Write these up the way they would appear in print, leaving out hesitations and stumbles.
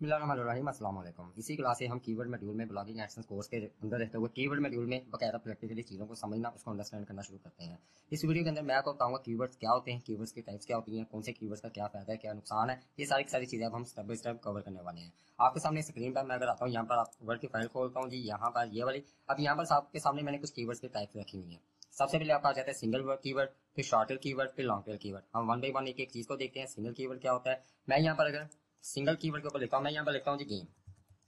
बिस्मिल्लाहिर्रहमानिर्रहीम अस्सलाम वालेकुम। इसी क्लास से हम कीवर्ड मॉड्यूल में ब्लॉगिंग एक्शंस कोर्स के अंदर रहते हुए कीवर्ड मॉड्यूल में बकायदा प्रैक्टिकली चीज़ों को समझना, उसको अंडरस्टैंड करना शुरू करते हैं। इस वीडियो के अंदर मैं आपको बताऊंगा कीवर्ड्स क्या होते हैं, कीवर्ड्स की टाइप्स क्या होती हैं, कौन से कीवर्ड्स का क्या फायदा है, क्या नुकसान है, ये सारी की सारी चीज़ें अब हम स्टेप बाय स्टेप कवर करने वाले हैं। आपके सामने स्क्रीन पर मैं अगर आता हूँ, यहाँ पर आप वर्ड की फाइल खोलता हूँ जी, यहाँ पर ये वाली। अब यहाँ पर आपके सामने मैंने कुछ कीवर्ड्स की टाइप्स रखी हुई है। सबसे पहले आपका आ जाता है सिंगल कीवर्ड, फिर शॉर्ट टेल कीवर्ड, फिर लॉन्ग टेल कीवर्ड। हम वन बाई वन एक एक चीज़ को देखते हैं। सिंगल कीवर्ड क्या होता है, मैं यहाँ पर अगर सिंगल कीवर्ड के ऊपर लिखता हूँ, मैं यहाँ पर लिखता हूँ जी गेम,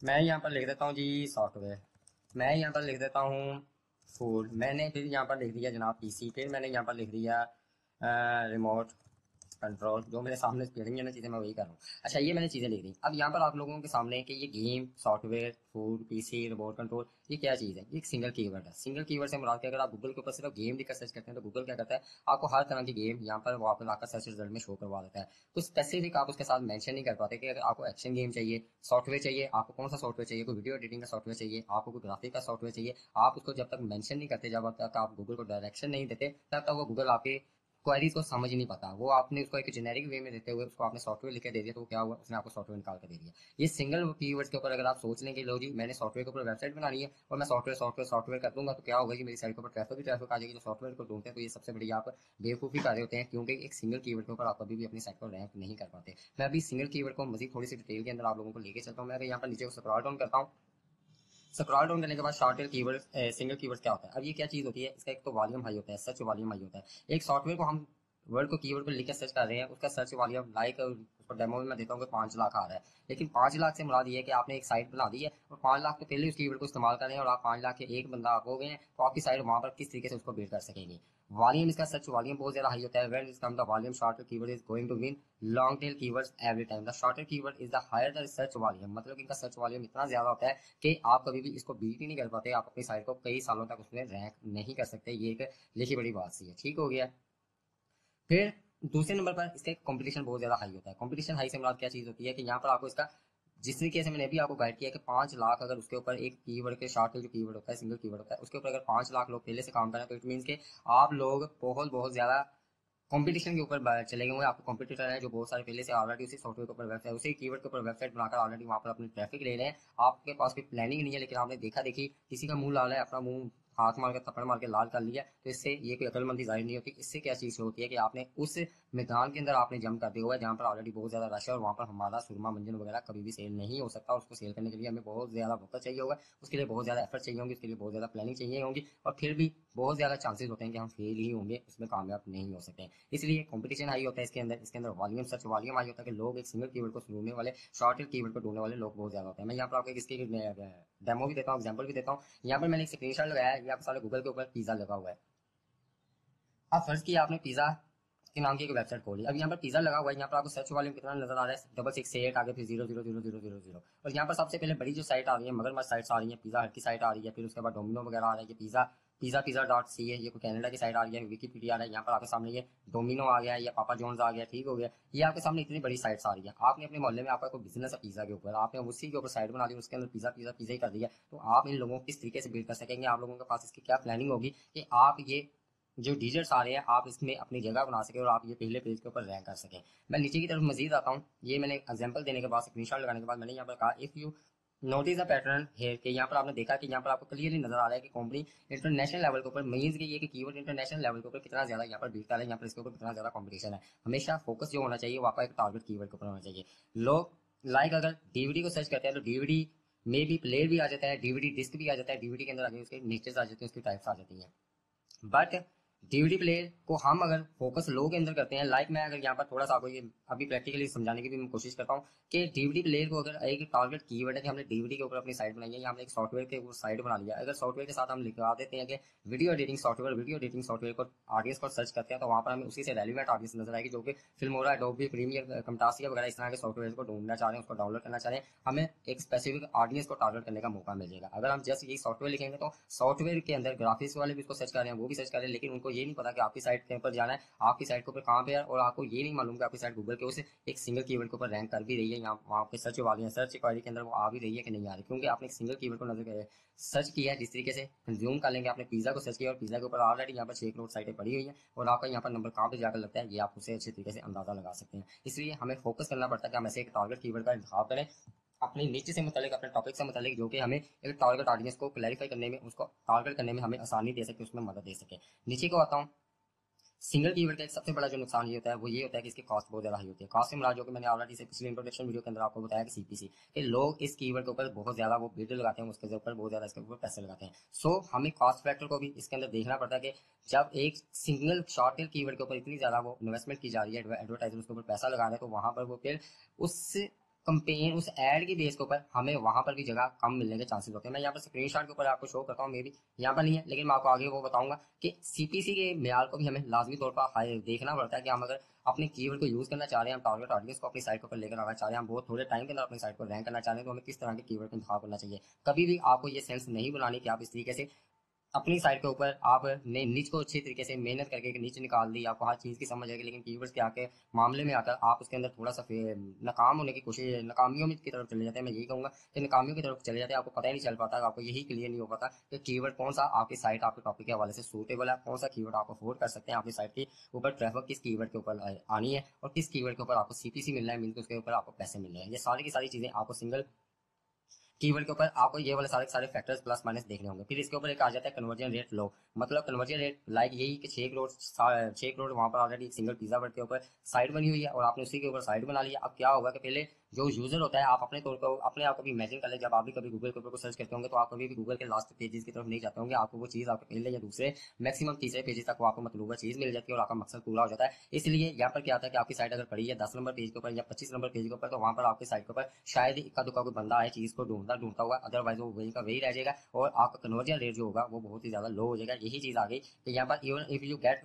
मैं यहाँ पर लिख देता हूँ जी सॉफ्टवेयर, मैं यहाँ पर लिख देता हूँ फूड, मैंने फिर यहाँ पर लिख दिया जनाब पीसी, फिर मैंने यहाँ पर लिख दिया रिमोट कंट्रोल। जो मेरे सामने स्पेलिंग है ना चीज़ें, मैं वही कर रहा हूँ। अच्छा, ये मैंने चीज़ें लिख दी। अब यहाँ पर आप लोगों के सामने कि ये game, software, food, PC, remote control, ये क्या चीज़ है? ये एक सिंगल कीवर्ड है। सिंगल कीवर्ड से मुराद कि अगर आप गूगल के ऊपर सिर्फ गेम लिखकर सर्च करते हैं तो गूगल क्या करता है, आपको हर तरह की गेम यहाँ पर वापस आकर सर्च रिजल्ट में शो करवा देता है। तो स्पेसिफिक आप उसके साथ मेंशन नहीं कर पाते कि अगर आपको एक्शन गेम चाहिए, सॉफ्टवेयर चाहिए, आपको कौन सा सॉफ्टवेयर चाहिए, कोई वीडियो एडिटिंग का सॉफ्टवेयर चाहिए, आपको कोई ग्राफिक का सॉफ्टवेयर चाहिए, आप उसको जब तक मेंशन नहीं करते, जब तक आप गूगल को डायरेक्शन नहीं देते, तब तक वो गूगल आपके क्वेरीज को समझ ही नहीं पाता। वो आपने उसको एक जेनेरिक वे में देते हुए उसको आपने सॉफ्टवेयर लिख के दे दिया, तो क्या हुआ, उसने आपको सॉफ्टवेयर निकाल कर दे दिया। ये सिंगल कीवर्ड्स के ऊपर अगर आप सोच लेंगे, लो जी मैंने सॉफ्टवेयर के ऊपर वेबसाइट बनानी है और मैं सॉफ्टवेयर सॉफ्टवेयर सॉफ्टवेयर कर दूंगा, तो क्या होगा कि मेरी साइट के ऊपर ट्रैफिक ही ट्रैफिक आ जाएगी। जो सॉफ्टवेयर को ढूंढते हैं तो ये सबसे बड़ी आप बेवकूफ़ी कर रहे होते हैं, क्योंकि एक सिंगल कीवर्ड के ऊपर आप कभी भी अपनी साइट को रैंक नहीं कर पाते। मैं अभी सिंगल कीवर्ड को मजीद थोड़ी सी डिटेल के अंदर आप लोगों को लेके चलता हूँ। मैं अगर यहाँ पर नीचे को स्क्रॉल डाउन करता हूँ, स्क्रॉल डाउन करने के बाद short tail keyword, single keyword क्या होता है। अब ये क्या चीज़ होती है, इसका एक तो वॉल्यूम हाई होता है, सर्च वॉल्यूम हाई होता है। एक सॉफ्टवेयर को हम वर्ड को कीवर्ड को लिख के सर्च कर रहे हैं, उसका सर्च वॉल्यूम लाइक उसको डेमो में मैं देता हूँ कि 5 लाख आ रहा है। लेकिन 5 लाख से मुराद ये है कि आपने एक साइट बना दी है और 5 लाख तो पहले उस कीवर्ड को इस्तेमाल कर रहे हैं और आप 5 लाख के एक बंदा आप हो गए हैं, तो आपकी साइट वहाँ पर किस तरीके से उसको बिल्ड कर सकेंगे। वॉल्यूम, इसका सर्च वॉल्यूम बहुत ज्यादा हाई होता है। When is come the volume shorter keyword is going to win long tail keywords every time. The shorter keyword is the higher the search volume, मतलब इनका सर्च वॉल्यूम इतना ज्यादा होता है कि आप कभी भी इसको बीट ही नहीं कर पाते। आप अपनी साइट को कई सालों तक उसमें रैंक नहीं कर सकते। ये एक लिखी बड़ी बात सी है, ठीक हो गया। फिर दूसरे नंबर पर इसका कंपटीशन बहुत ज्यादा हाई होता है। कंपटीशन हाई से मुराद क्या चीज होती है कि यहाँ पर आपको इसका, जिस तरीके से मैंने अभी आपको गाइड किया कि 5 लाख अगर उसके ऊपर एक कीवर्ड के शॉर्ट जो कीवर्ड होता है, सिंगल कीवर्ड होता है, उसके ऊपर अगर 5 लाख लोग पहले से काम करें, तो इट मीन के आप लोग बहुत बहुत ज्यादा कंपटीशन के ऊपर चले गए होंगे। आपको कंपटीटर है जो बहुत सारे पहले से ऑलरेडी उसी सॉफ्टवेयर के ऊपर वेबसाइट, उसी कीवर्ड के ऊपर वेबसाइट बनाकर ऑलरेडी वहां पर अपनी ट्रैफिक ले रहे हैं। आपके पास कोई प्लानिंग नहीं है, लेकिन आपने देखा देखी किसी का मुंह लाल है, अपना मुंह हाथ मार के थप्पड़ मार के लाल कर लिया, तो इससे ये कोई अकलमंदी जाहिर नहीं होती। इससे क्या चीज होती है कि आपने उस मैदान के अंदर आपने जम कर दिया हुआ है जहाँ पर ऑलरेडी बहुत ज्यादा रश है और वहाँ पर हमारा सुरमा मंजन वगैरह कभी भी सेल नहीं हो सकता। उसको सेल करने के लिए हमें बहुत ज्यादा वक्त चाहिए होगा, उसके लिए बहुत ज्यादा एफर्ट चाहिए होंगे, उसके लिए बहुत ज्यादा प्लानिंग चाहिए होंगी, और फिर भी बहुत ज्यादा चांसेस होते हैं कि हम फेल ही होंगे, उसमें कामयाब नहीं हो सकते हैं। इसलिए कंपटीशन हाई होता है इसके अंदर वॉल्यूम, सर्च वॉल्यूम हाई होता है कि लोग एक सिंगल कीवर्ड को ढूंढने वाले, शॉर्ट कीवर्ड को ढूंढने वाले लोग बहुत ज्यादा होते हैं। मैं यहाँ पर आपको इसकी डेमो भी देता हूँ, एग्जाम्पल भी देता हूँ। यहाँ पर मैंने एक स्क्रीनशॉट लगाया है, ये आपके सारे गूगल के ऊपर पिज्जा लगा हुआ है। अब फर्ज किया आपने पिज्जा के नाम की एक वेबसाइट खोली। अब यहाँ पर पिज्जा लगा हुआ है, यहाँ पर आपको सर्च वॉल्यूम कितना नजर आ रहा है, 668 आगे फिर 0000000। और यहाँ पर सबसे पहले बड़ी जो साइट आ रही है, मगरमच्छ साइट्स आ रही है, पिज्जा हट की साइट आ रही है, फिर उसके बाद डोमिनो वगैरह आ रहा है, ये pizza pizza pizza dot c है, ये कोई कनाडा की साइट आ रही है, विकीपीडिया आ रहा है। यहाँ पर आपके सामने ये डोमिनो आ गया, ये पापा जॉन्स आ गया, ठीक हो गया। ये आपके सामने इतनी बड़ी साइट्स आ रही है। आपने अपने मोहल्ले में आपका कोई बिजनेस है पिज्जा के ऊपर, आपने उसी के ऊपर साइट बना दी, उसके अंदर पिज्जा पिज्जा पिज्जा ही कर दिया, तो आप इन लोगों को किस तरीके से बिल्ड कर सकेंगे। आप लोगों के पास इसकी क्या प्लानिंग होगी कि आप ये जो डिजिट्स आ रहे हैं आप इसमें अपनी जगह बना सके और आप ये पहले पेज के ऊपर रैंक कर सकें। मैं नीचे की तरफ मजीद आता हूँ। ये मैंने एग्जांपल देने के बाद, स्क्रीनशॉट लगाने के बाद, मैंने यहाँ पर कहा if you notice the pattern here, के यहाँ पर आपने देखा कि यहाँ पर आपको क्लियरली नजर आ रहा है कि कंपनी इंटरनेशनल लेवल के ऊपर, मीन्स की ये कि कीवर्ड इंटरनेशनल लेवल के ऊपर कितना ज्यादा यहाँ पर बिकता है, यहाँ पर इसके ऊपर कितना ज्यादा कंपटीशन है। हमेशा फोकस जो होना चाहिए वो आपका एक टारगेट कीवर्ड के ऊपर होना चाहिए। लोग लाइक अगर डीवीडी को सर्च करते हैं तो डीवीडी में भी प्लेयर भी आ जाता है, डीवीडी डिस्क भी आ जाता है, डीवीडी के अंदर आगे उसके नीचे आ जाते हैं, उसकी टाइप्स आ जाती हैं। बट डीवीडी प्लेयर को हम अगर फोकस लो के अंदर करते हैं, लाइक मैं अगर यहाँ पर थोड़ा सा आपको ये अभी प्रैक्टिकली समझाने की भी मैं कोशिश करता हूँ कि डीवीडी प्लेयर को अगर एक टारगेट कीवर्ड है कि हमने डीवीडी के ऊपर अपनी साइट बनाई है या हमने एक सॉफ्टवेयर के ऊपर साइट बना लिया, अगर सॉफ्टवेयर के साथ हम लिखवा देते हैं कि वीडियो एडिटिंग सॉफ्टवेयर को ऑडियंस को सर्च करते हैं, तो वहाँ पर हमें उसी से रेलिवेंट ऑडियंस नजर आएगी जो कि फिल्मोरा, एडोबी प्रीमियर, कमटासिया वगैरह इस तरह के सॉफ्टवेयर को ढूंढना चाह रहे हैं, उसको डाउनलोड करना चाह रहे हैं। हमें एक स्पेसिफिक ऑडियंस को टारगेट करने का मौका मिल जाएगा। अगर हम जस्ट यही सॉफ्टवेयर लिखेंगे तो सॉफ्टवेयर के अंदर ग्राफिक्स वाले भी उसको सर्च कर रहे हैं, वो भी सर्च कर रहे हैं, लेकिन उनको ये नहीं पता कि आपकी साइट के ऊपर जाना है, आपकी साइट के ऊपर कहाँ पे है, और आपको ये नहीं मालूम कि आपकी साइट गूगल के उस एक सिंगल कीवर्ड के ऊपर रैंक कर भी रही है, यहाँ वहाँ पे सर्च वाली है, सर्च क्वेरी के अंदर वो आ भी रही है कि नहीं आ रही, क्योंकि आपने एक सिंगल कीवर्ड को नजर सर्च किया है। जिस तरीके से कंज्यूम कर लेंगे, आपने पिज्जा को सर्च किया और पिज्जा के ऊपर ऑलरेडी यहाँ पर 6 करोड़ साइटें पड़ी हुई है और आपका यहाँ पर नंबर कहाँ पे जाकर लगता है, ये आप उसे अच्छे तरीके से अंदाजा लगा सकते हैं। इसलिए हमें फोकस करना पड़ता है कि हम ऐसे एक टारगेट कीवर्ड का इंतखाब करें। अपनी नीचे से मुतालिक, अपने टॉपिक से मुतालिक, जो कि हमें एक टारगेट ऑडियंस को क्लैरिफाई करने में, उसको टारगेट करने में हमें आसानी दे सके, उसमें मदद दे सके। नीचे को आता हूँ। सिंगल कीवर्ड का एक सबसे बड़ा जो नुकसान ये होता है वो ये होता है कि इसकी कॉस्ट बहुत ज़्यादा हाई होती है। कॉस्ट से मुराद, जो कि मैंने ऑलरेडी से पिछले इंट्रोडक्शन वीडियो के अंदर आपको बताया कि सीपीसी, कि लोग इस कीवर्ड के ऊपर बहुत ज़्यादा वो बिड लगाते हैं, उसके ऊपर बहुत ज़्यादा इसके ऊपर पैसे लगाते हैं। सो हमें कॉस्ट फैक्टर को भी इसके अंदर देखना पड़ता है कि जब एक सिंगल शॉर्ट टेल कीवर्ड के ऊपर इतनी ज़्यादा वो इन्वेस्टमेंट की जा रही है, एडवर्टाइजर उसके ऊपर पैसा लगा रहे हैं, तो वहाँ पर वो फिर उस कंपेन, उस एड की बेस के ऊपर हमें वहां पर भी जगह कम मिलने के चांसेस होते हैं। मैं यहाँ पर स्क्रीनशॉट के ऊपर आपको शो करता हूँ, मे भी यहाँ पर नहीं है, लेकिन मैं आपको आगे वो बताऊंगा कि सीपीसी के म्यार को भी हमें लाजमी तौर पर हाई देखना पड़ता है कि हम अगर अपने कीवर्ड को यूज करना चाह रहे हैं, हम टारगेट ऑडियंस को अपनी साइट के ऊपर लेकर आना चाह रहे हैं, हम बहुत थोड़े टाइम के अंदर अपनी साइट को रैंक करना चाह रहे हैं, तो हमें किस तरह के कीवर्ड का इंतखाब करना चाहिए। कभी भी आपको ये सेंस नहीं बनानी कि आप इस तरीके से अपनी साइट के ऊपर आपने निच को अच्छी तरीके से मेहनत करके एक निच निकाल दी, आपको हर चीज़ की समझ आएगी, लेकिन कीवर्ड्स के आके मामले में आकर आप उसके अंदर थोड़ा सा नाकाम होने की कोशिश, नाकामियों की तरफ चले जाते हैं। मैं यही कहूँगा कि नाकामियों की तरफ चले जाते हैं, आपको पता ही नहीं चल पाता, आपको यही क्लियर नहीं हो पाता कि कीवर्ड कौन सा आपकी साइट, आपके टॉपिक के हवाले से सूटेबल है, कौन सा कीवर्ड आप अफोर्ड कर सकते हैं, आपकी साइट के ऊपर ट्रैफिक किस कीवर्ड के ऊपर आनी है, और किस कीवर्ड के ऊपर आपको सीपीसी मिलना है, मीन उसके ऊपर आपको पैसे मिल रहे हैं। ये सारी की सारी चीज़ें आपको सिंगल कीवर्ड के ऊपर आपको ये वाले सारे सारे फैक्टर्स प्लस माइनस देखने होंगे। फिर इसके ऊपर एक आ जाता है कन्वर्जन रेट लो, मतलब कन्वर्जन रेट लाइक यही कि 6 करोड़ वहाँ पर ऑलरेडी एक सिंगल पिज्जा वर्ड के ऊपर साइट बनी हुई है और आपने उसी के ऊपर साइट बना लिया। अब क्या होगा कि पहले जो यूजर होता है, आप अपने तौर पर अपने आप को भी इमेजिन कर ले, जब आप भी कभी गूगल के ऊपर को सर्च करते होंगे तो आप कभी भी गूगल के लास्ट पेजेस की तरफ नहीं जाते होंगे, आपको वो चीज़ आपके पहले या दूसरे मैक्सिमम तीसरे पेजेस तक वो आपको मतलूबा चीज़ मिल जाती है और आपका मकसद पूरा हो जाता है। इसलिए यहाँ पर क्या आता है कि आपकी साइट अगर पड़ी है 10 नंबर पेज के ऊपर या 25 नंबर पेज के ऊपर, तो वहाँ पर आपकी साइट के ऊपर शायद इक्का दुक्का कोई बंदा है चीज़ को ढूंढता ढूंढता हुआ, अदरवाइज वो वही का वही रह जाएगा और आपका कन्वर्जन रेट जो होगा वो बहुत ही ज़्यादा लो हो जाएगा। यही चीज़ आ गई कि यहाँ पर even if you get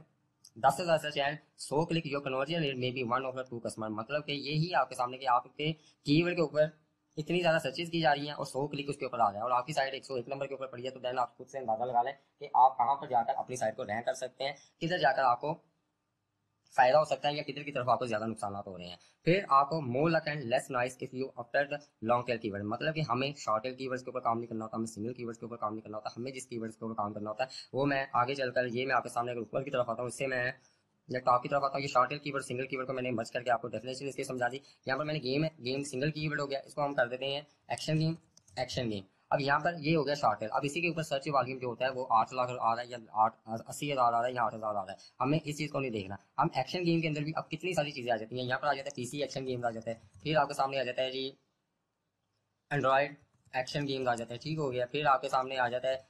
10,000 search and 100 click, your conversion rate में बी 1/2 कस्टमर, मतलब कि यही आपके सामने कि आपके कीवर्ड के ऊपर इतनी ज्यादा सर्चेज की जा रही हैं और 100 क्लिक उसके ऊपर आ रहा है और आपकी साइट 101 नंबर के ऊपर पड़ी है, तो देन आप खुद से अंदाजा लगा लें कि आप कहां पर जाकर अपनी साइट को रैंक कर सकते हैं, किधर जाकर आपको फायदा हो सकता है या किधर की तरफ आपको ज्यादा नुकसान हो रहे हैं। फिर आपको more luck and less noise if you after the long tail keyword, मतलब कि हमें शॉर्ट टेल कीवर्ड्स के ऊपर काम नहीं करना होता, हमें सिंगल कीवर्ड्स के ऊपर काम नहीं करना होता, हमें जिस कीवर्ड्स के ऊपर काम करना होता है वो मैं आगे चलकर, ये मैं आपके सामने अगर ऊपर की तरफ आता हूँ, इससे मैं या टॉप की तरफ आता हूँ, ये short tail keyword single keyword को मैंने मर्ज करके आपको डेफिनेशन इसकी समझा दी। यहाँ पर मैंने गेम है, गेम सिंगल कीवर्ड हो गया, इसको हम कर देते हैं एक्शन गेम, एक्शन गेम। अब यहाँ पर ये हो गया शॉर्ट टेल। अब इसी के ऊपर सर्च वॉल्यूम जो होता है वो 8 लाख आ रहा है या 80,000 आ रहा है या 8,000 आ रहा है, हमें इस चीज़ को नहीं देखना। हम एक्शन गेम के अंदर भी अब कितनी सारी चीज़ें आ जाती हैं, यहाँ पर आ जाता है पीसी एक्शन गेम आ जाता है, फिर आपके सामने आ जाता है जी एंड्रॉयड एक्शन गेम आ जाता है, ठीक हो गया। फिर आपके सामने आ जाता है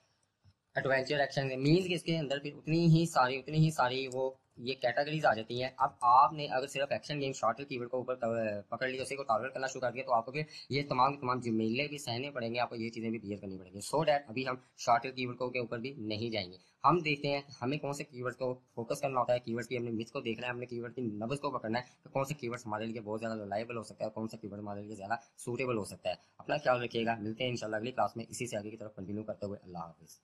एडवेंचर एक्शन मीन्स कि इसके अंदर फिर उतनी ही सारी वो ये कैटेगरीज आ जाती हैं। अब आपने अगर सिर्फ एक्शन गेम शॉर्ट कीवर्ड को ऊपर पकड़ लिया, उसी को टारगेट करना शुरू कर दिया, तो आपको फिर ये तमाम जिम्मेले भी सहने पड़ेंगे, आपको ये चीज़ें भी क्लियर करनी पड़ेंगी। सो डैट अभी हम शॉर्ट कीवर्ड के ऊपर भी नहीं जाएंगे, हम देखते हैं हमें कौन से कीवर्ड को फोकस करना होता है, कीवर्ड की हमने मिथ को देखना है, हमने कीवर्ड की नब्ज को पकड़ना है, तो कौन से कीवर्ड्स हमारे लिए बहुत ज़्यादा रिलायबल हो सकता है, कौन सा कीवर्ड हमारे लिए ज़्यादा सूटेबल हो सकता है। अपना ख्याल रखिएगा, मिलते हैं इंशाल्लाह अगली क्लास में इसी से आगे की तरफ कंटिन्यू करते हुए। अल्लाह हाफिज़।